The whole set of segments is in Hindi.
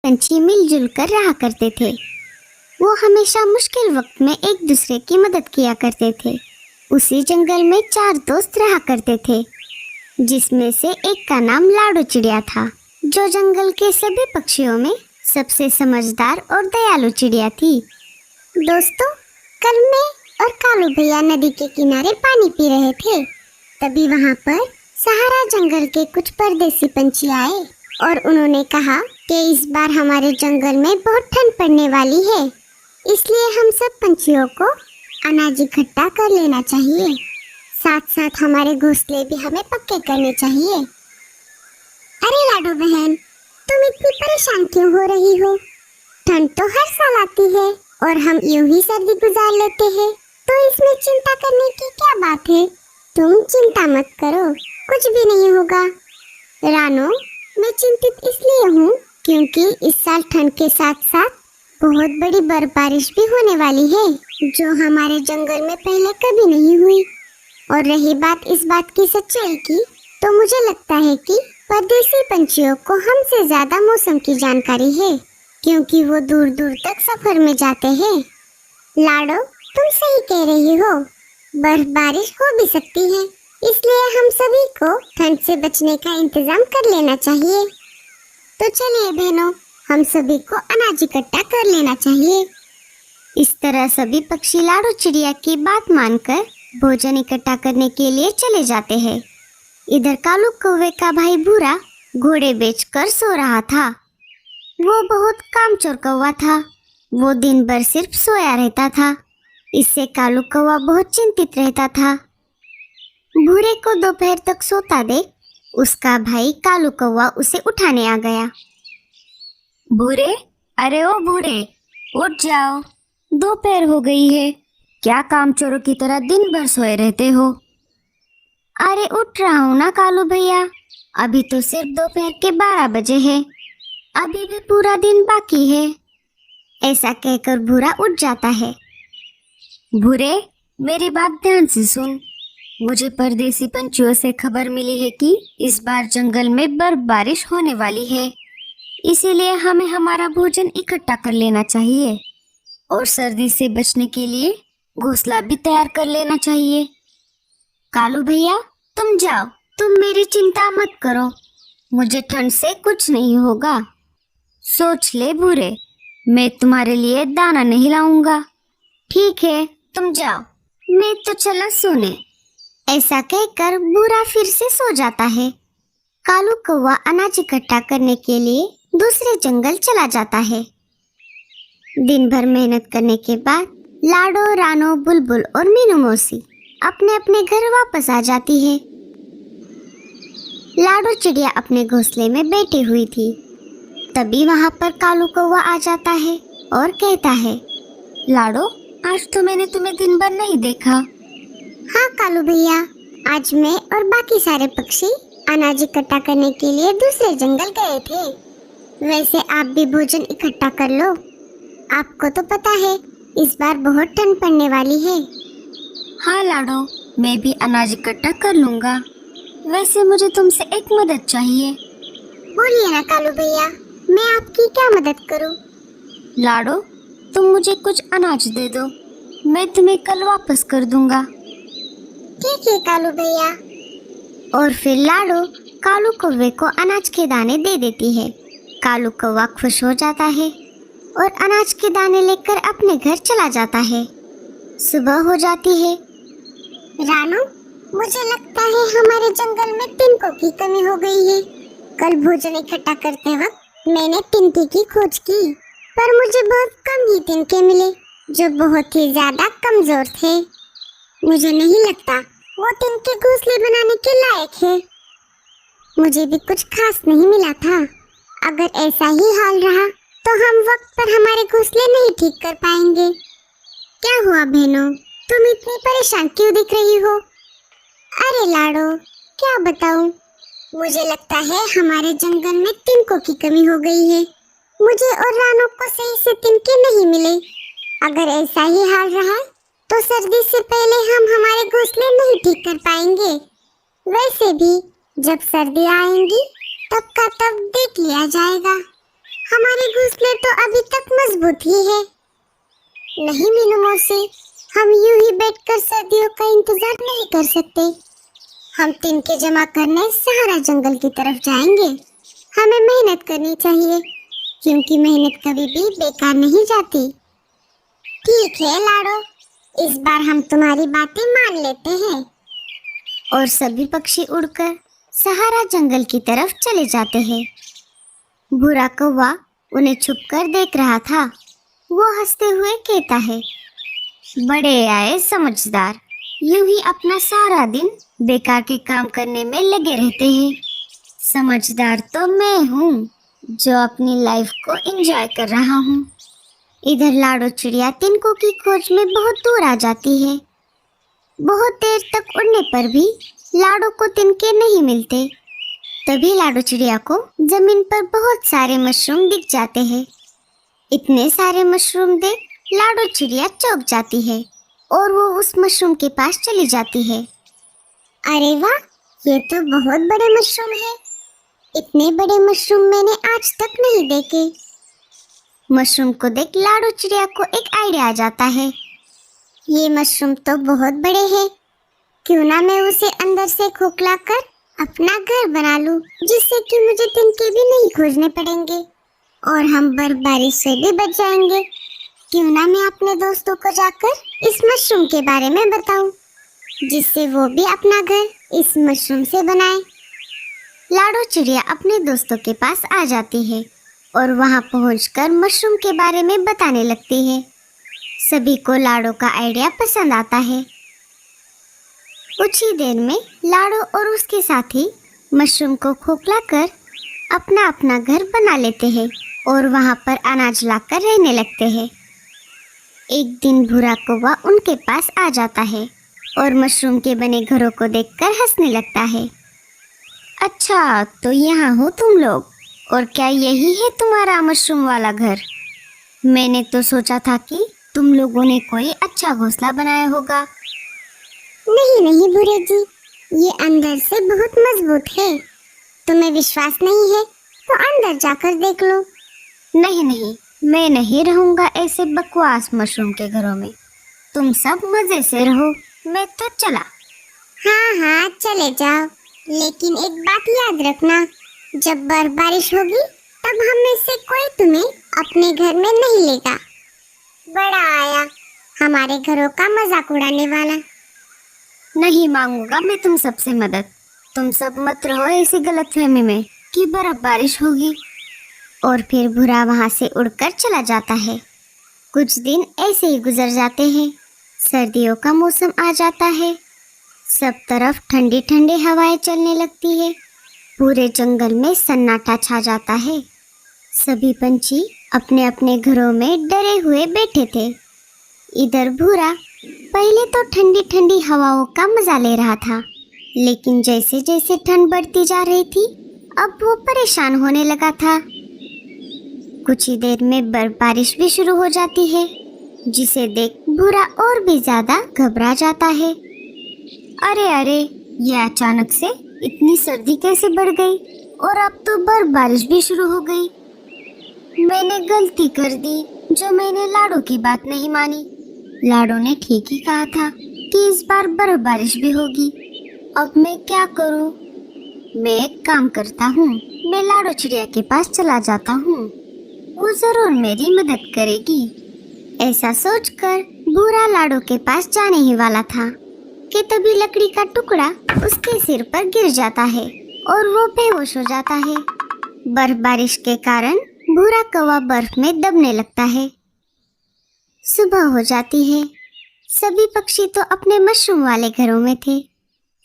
पंछी मिलजुल कर रहा करते थे। वो हमेशा मुश्किल वक्त में एक दूसरे की मदद किया करते थे। उसी जंगल में 4 दोस्त रहा करते थे, जिसमें से एक का नाम लाडो चिड़िया था, जो जंगल के सभी पक्षियों में सबसे समझदार और दयालु चिड़िया थी। दोस्तों, कल मैं और कालू भैया नदी के किनारे पानी पी रहे थे। तभी वहाँ पर सहारा जंगल के कुछ परदेसी पंछी आए और उन्होंने कहा कि इस बार हमारे जंगल में बहुत ठंड पड़ने वाली है, इसलिए हम सब पंछियों को अनाज इकट्ठा कर लेना चाहिए। साथ साथ हमारे घोंसले भी हमें पक्के करने चाहिए। अरे लाडो बहन, तुम इतनी परेशान क्यों हो रही हो? ठंड तो हर साल आती है और हम यूं ही सर्दी गुजार लेते हैं, तो इसमें चिंता करने की क्या बात है? तुम चिंता मत करो, कुछ भी नहीं होगा। रानो, मैं चिंतित इसलिए हूँ क्योंकि इस साल ठंड के साथ साथ बहुत बड़ी बर्फबारिश भी होने वाली है, जो हमारे जंगल में पहले कभी नहीं हुई। और रही बात इस बात की सच्चाई की, तो मुझे लगता है कि परदेसी पंछियों को हमसे ज्यादा मौसम की जानकारी है, क्योंकि वो दूर दूर तक सफर में जाते हैं। लाडो, तुम सही कह रही हो, बर्फबारिश हो भी सकती है, इसलिए हम सभी को ठंड से बचने का इंतजाम कर लेना चाहिए। तो चलिए बहनों, हम सभी को अनाज इकट्ठा कर लेना चाहिए। इस तरह सभी पक्षी लाडो चिड़िया की बात मानकर भोजन इकट्ठा करने के लिए चले जाते हैं। इधर कालू कौवे का भाई भूरा घोड़े बेचकर सो रहा था। वो बहुत कामचोर कौवा था। वो दिन भर सिर्फ सोया रहता था। इससे कालू कौवा बहुत चिंतित रहता था। भूरे को दोपहर तक सोता देख उसका भाई कालू कौवा उसे उठाने आ गया। भूरे, अरे ओ भूरे, उठ जाओ, दोपहर हो गई है। क्या कामचोरों की तरह दिन भर सोए रहते हो? अरे उठ रहा हूँ ना कालू भैया, अभी तो सिर्फ दोपहर के 12 बजे है, अभी भी पूरा दिन बाकी है। ऐसा कहकर भूरा उठ जाता है। भूरे, मेरी बात ध्यान से सुन। मुझे परदेसी पंछियों से खबर मिली है कि इस बार जंगल में बर्फबारिश होने वाली है, इसीलिए हमें हमारा भोजन इकट्ठा कर लेना चाहिए और सर्दी से बचने के लिए घोंसला भी तैयार कर लेना चाहिए। कालू भैया, तुम जाओ, तुम मेरी चिंता मत करो, मुझे ठंड से कुछ नहीं होगा। सोच ले भूरे, मैं तुम्हारे लिए दाना नहीं लाऊंगा। ठीक है, तुम जाओ, मैं तो चला सोने। ऐसा कहकर भूरा फिर से सो जाता है। कालू कौवा अनाज इकट्ठा करने के लिए दूसरे जंगल चला जाता है। दिन भर मेहनत करने के बाद लाडो, रानो, बुलबुल और मीनू मौसी अपने अपने घर वापस आ जाती है। लाडो चिड़िया अपने घोंसले में बैठी हुई थी। तभी वहाँ पर कालू कौवा आ जाता है और कहता है, लाडो, आज तो मैंने तुम्हें दिन भर नहीं देखा। हाँ कालू भैया, आज मैं और बाकी सारे पक्षी अनाज इकट्ठा करने के लिए दूसरे जंगल गए थे। वैसे आप भी भोजन इकट्ठा कर लो, आपको तो पता है इस बार बहुत ठंड पड़ने वाली है। हाँ लाडो, मैं भी अनाज इकट्ठा कर लूँगा। वैसे मुझे तुमसे एक मदद चाहिए। बोलिए ना कालू भैया, मैं आपकी क्या मदद करूँ? लाडो, तुम मुझे कुछ अनाज दे दो, मैं तुम्हें कल वापस कर दूंगा। ठीक है कालू भैया। और फिर लाडो कालू कौवे को अनाज के दाने दे देती है। कालू कौवा खुश हो जाता है और अनाज के दाने लेकर अपने घर चला जाता है। सुबह हो जाती है। रानू, मुझे लगता है हमारे जंगल में तिनकों की कमी हो गई है। कल भोजन इकट्ठा करते वक्त मैंने तिनके की खोज की, पर मुझे बहुत कम ही तिनके मिले, जो बहुत ही ज्यादा कमजोर थे। मुझे नहीं लगता वो तिनके घोंसले बनाने के लायक है। मुझे भी कुछ खास नहीं मिला था। अगर ऐसा ही हाल रहा तो हम वक्त पर हमारे घोंसले नहीं ठीक कर पाएंगे। क्या हुआ बहनों, तुम इतनी परेशान क्यों दिख रही हो? अरे लाडो, क्या बताऊं, मुझे लगता है हमारे जंगल में तिनकों की कमी हो गई है। मुझे और रानू को सही से तिनके नहीं मिले। अगर ऐसा ही हाल रहा तो सर्दी से पहले हम हमारे घोंसले नहीं ठीक कर पाएंगे। वैसे भी जब सर्दी आएंगी तब का तब देख लिया जाएगा। हमारे घोंसले तो अभी तक मजबूत ही है। नहीं मीनू मौसी, हम यूं ही बैठकर सर्दियों का इंतजार नहीं कर सकते। हम तिनके जमा करने सहारा जंगल की तरफ जाएंगे। हमें मेहनत करनी चाहिए, क्योंकि मेहनत कभी भी बेकार नहीं जाती। ठीक है लाडो, इस बार हम तुम्हारी बातें मान लेते हैं। और सभी पक्षी उड़कर सहारा जंगल की तरफ चले जाते हैं। भूरा कौवा उन्हें छुपकर देख रहा था। वो हंसते हुए कहता है, बड़े आए समझदार, यूं ही अपना सारा दिन बेकार के काम करने में लगे रहते हैं। समझदार तो मैं हूँ, जो अपनी लाइफ को एंजॉय कर रहा हूँ। इधर लाडो चिड़िया तिनकों की खोज में बहुत दूर आ जाती है। बहुत देर तक उड़ने पर भी लाडो को तिनके नहीं मिलते। तभी लाडो चिड़िया को जमीन पर बहुत सारे मशरूम दिख जाते हैं। इतने सारे मशरूम देख लाडो चिड़िया चौंक जाती है और वो उस मशरूम के पास चली जाती है। अरे वाह, ये तो बहुत बड़े मशरूम है। इतने बड़े मशरूम मैंने आज तक नहीं देखे। मशरूम को देख लाडो चिड़िया को एक आइडिया आ जाता है। ये मशरूम तो बहुत बड़े हैं, क्यों ना मैं उसे अंदर से खोखला कर अपना घर बना लूं, जिससे कि मुझे तिनके भी नहीं खोजने पड़ेंगे और हम बर्फबारी से भी बच जाएंगे। क्यों ना मैं अपने दोस्तों को जाकर इस मशरूम के बारे में बताऊं, जिससे वो भी अपना घर इस मशरूम से बनाए। लाडो चिड़िया अपने दोस्तों के पास आ जाती है और वहां पहुंचकर मशरूम के बारे में बताने लगती है। सभी को लाडो का आइडिया पसंद आता है। कुछ ही देर में लाडो और उसके साथी मशरूम को खोखला कर अपना अपना घर बना लेते हैं और वहां पर अनाज लाकर रहने लगते हैं। एक दिन भूरा कौवा उनके पास आ जाता है और मशरूम के बने घरों को देखकर हंसने लगता है। अच्छा, तो यहाँ हो तुम लोग, और क्या यही है तुम्हारा मशरूम वाला घर? मैंने तो सोचा था कि तुम लोगों ने कोई अच्छा घोंसला बनाया होगा। नहीं नहीं भूरे जी, ये अंदर से बहुत मजबूत है। तुम्हें विश्वास नहीं है तो अंदर जाकर देख लो। नहीं नहीं, मैं नहीं रहूंगा ऐसे बकवास मशरूम के घरों में। तुम सब मजे से रहो, मैं तो चला। हाँ हाँ चले जाओ, लेकिन एक बात याद रखना, जब बारिश होगी तब हम में से कोई तुम्हें अपने घर में नहीं लेगा। बड़ा आया हमारे घरों का मजाक उड़ाने वाला। नहीं मांगूंगा मैं तुम सबसे मदद। तुम सब मत रहो ऐसी गलतफहमी में कि बारिश होगी। और फिर भूरा वहां से उड़कर चला जाता है। कुछ दिन ऐसे ही गुजर जाते हैं। सर्दियों का मौसम आ जाता है। सब तरफ ठंडी ठंडी हवाएं चलने लगती है। पूरे जंगल में सन्नाटा छा जाता है। सभी पंछी अपने अपने घरों में डरे हुए बैठे थे। इधर भूरा पहले तो ठंडी ठंडी हवाओं का मजा ले रहा था, लेकिन जैसे जैसे ठंड बढ़ती जा रही थी अब वो परेशान होने लगा था। कुछ ही देर में बारिश भी शुरू हो जाती है, जिसे देख भूरा और भी ज्यादा घबरा जाता है। अरे अरे, ये अचानक से इतनी सर्दी कैसे बढ़ गई और अब तो बारिश भी शुरू हो गई। मैंने गलती कर दी जो मैंने लाडो की बात नहीं मानी। लाडो ने ठीक ही कहा था कि इस बार बारिश भी होगी। अब मैं क्या करूं? मैं एक काम करता हूँ, मैं लाडो चिड़िया के पास चला जाता हूँ, वो जरूर मेरी मदद करेगी। ऐसा सोचकर भूरा लाडो के पास जाने ही वाला था कि तभी लकड़ी का टुकड़ा उसके सिर पर गिर जाता है और वो बेहोश हो जाता है। बारिश के कारण भूरा कौवा बर्फ में दबने लगता है। सुबह हो जाती है। सभी पक्षी तो अपने मशरूम वाले घरों में थे।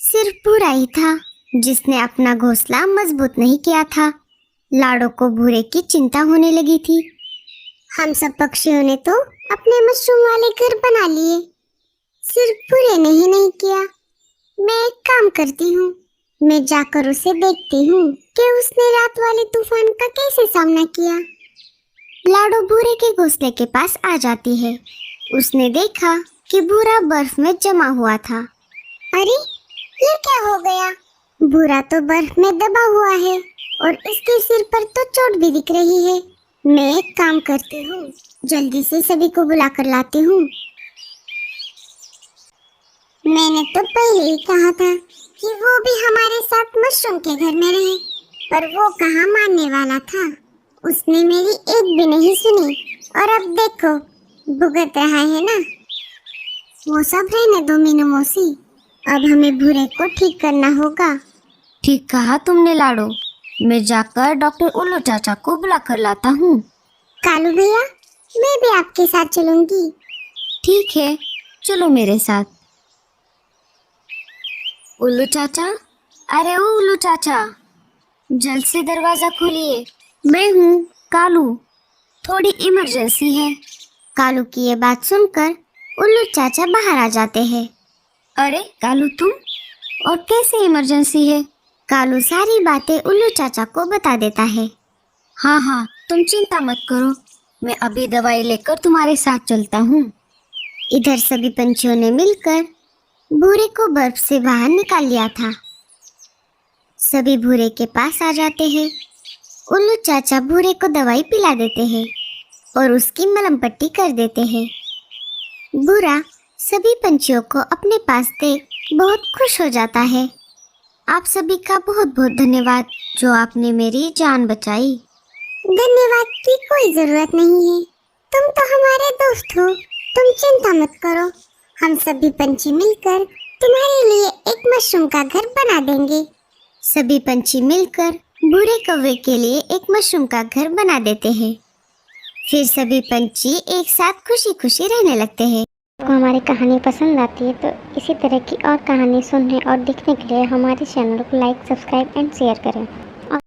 सिर्फ भूरा ही था जिसने अपना घोंसला मजबूत नहीं किया था। लाडो को भूरे की चिंता होने लगी थी। हम सब पक्षियों ने तो अपने मशरूम वाले घर बना लिए, सिर्फ भूरे ने ही नहीं किया। मैं एक काम करती हूँ, मैं जाकर उसे देखती हूँ कि उसने रात वाले तूफान का कैसे सामना किया। लाडो भूरे के घोंसले के पास आ जाती है। उसने देखा कि भूरा बर्फ में जमा हुआ था। अरे, ये क्या हो गया? भूरा तो बर्फ में दबा हुआ है और इसके सिर पर तो चोट भी दिख रही है। मैं एक काम करती हूँ, जल्दी से सभी को बुला कर लाती हूँ। मैंने तो पहले ही कहा था कि वो भी हमारे साथ मशरूम के घर में रहे, पर वो कहाँ मानने वाला था। उसने मेरी एक भी नहीं सुनी और अब देखो भुगत रहा है ना। वो सब रहने दो मीनू मौसी, अब हमें भूरे को ठीक करना होगा। ठीक कहा तुमने लाडो, मैं जाकर डॉक्टर उल्लू चाचा को बुला कर लाता हूँ। कालू भैया, मैं भी आपके साथ चलूंगी। ठीक है, चलो मेरे साथ। उल्लू चाचा, अरे ओ उल्लू चाचा, जल्द से दरवाजा खोलिए। मैं हूँ कालू, थोड़ी इमरजेंसी है। कालू की ये बात सुनकर उल्लू चाचा बाहर आ जाते हैं। अरे कालू तुम, और कैसे इमरजेंसी है? कालू सारी बातें उल्लू चाचा को बता देता है। हाँ हाँ, तुम चिंता मत करो, मैं अभी दवाई लेकर तुम्हारे साथ चलता हूँ। इधर सभी पंछियों ने मिलकर भूरे को बर्फ से बाहर निकाल लिया था। सभी भूरे के पास आ जाते हैं। उल्लू चाचा भूरे को दवाई पिला देते हैं और उसकी मलहम पट्टी कर देते हैं। भूरा सभी पंछियों को अपने पास देख बहुत खुश हो जाता है। आप सभी का बहुत बहुत धन्यवाद जो आपने मेरी जान बचाई। धन्यवाद की कोई जरूरत नहीं है, तुम तो हमारे दोस्त हो, तुम चिंता मत करो। हम सभी पंछी मिलकर तुम्हारे लिए एक मशरूम का घर बना देंगे। सभी पंछी मिलकर भूरे कौवे के लिए एक मशरूम का घर बना देते हैं। फिर सभी पंछी एक साथ खुशी खुशी रहने लगते हैं। आपको हमारी कहानी पसंद आती है तो इसी तरह की और कहानी सुनने और देखने के लिए हमारे चैनल को लाइक, सब्सक्राइब एंड शेयर करें।